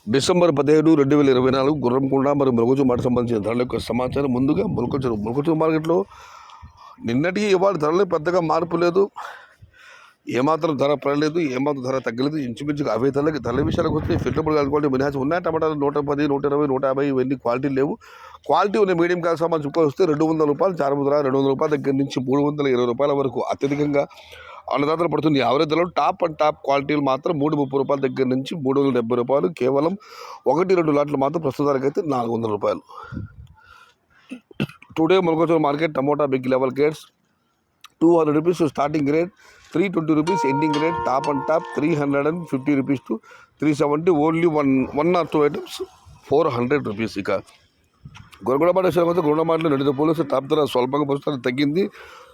December 17, 2024 Gurramkonda మరియు ములుగుచు మాట సంబంధించిన ధరల యొక్క సమాచారం. ముందుగా ములుగుచు మార్కెట్లో నిన్నటికి ఇవాళ ధరలు పెద్దగా మార్పు లేదు. ఏమాత్రం ధర పడలేదు, ఏమాత్రం ధర తగ్గలేదు. ఇంచుమించుగా అవే ధరల విషయాలకు వస్తే ఫిల్టబుల్ క్వాలిటీ మినహాసి ఉన్నాయి. టమాటాలు 110, 120, 150 ఇవన్నీ క్వాలిటీ లేవు. క్వాలిటీ ఉన్న మీడియం క్లాస్ సామాన్ చుక్క వస్తే 200 రూపాయలు, 200 రూపాయల దగ్గర నుంచి 320 రూపాయల వరకు అత్యధికంగా అన్నదాతలు పడుతుంది. యావరేజ్ ధరలు టాప్ అండ్ టాప్ క్వాలిటీలు మాత్రం 330 రూపాయల దగ్గర నుంచి 370 రూపాయలు. కేవలం 1-2 లాట్లు మాత్రం ప్రస్తుతానికి అయితే 400 రూపాయలు. టుడే ములుగుచు market tomato big level grades 200 rupees starting rate, 320 rupees ending rate. Top and top 350 rupees to 370. Only one or 2 items 400 rupees. ఇక గొరగొండ విషయానికి వస్తే గొరగొండ నిండితో పోలీసు టాప్ ధర స్వల్పంగా ప్రస్తుతానికి తగ్గింది.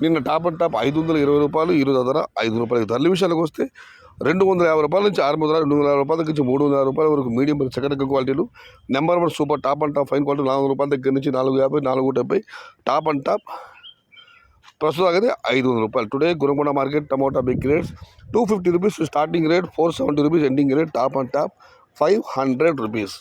నిన్న టాప్ అండ్ టాప్ 520 రూపాయలు, ఈరోజు ధర 5 రూపాయలు. ధరల విషయానికి వస్తే 250 రూపాయల నుంచి 600, 200 రూపాయల దగ్గర నుంచి 300 రూపాయల వరకు మీడియం సెకండ్ క్వాలిటీలు. Number 1 super top and top fine quality 400 రూపాయల దగ్గర నుంచి 450, 470. టాప్ అండ్ టాప్ ప్రస్తుతం అయితే 500 రూపాయలు. Today Gurramkonda market tomato big rates 250 rupees starting rate, 470 rupees ending rate. Top and top 500 rupees.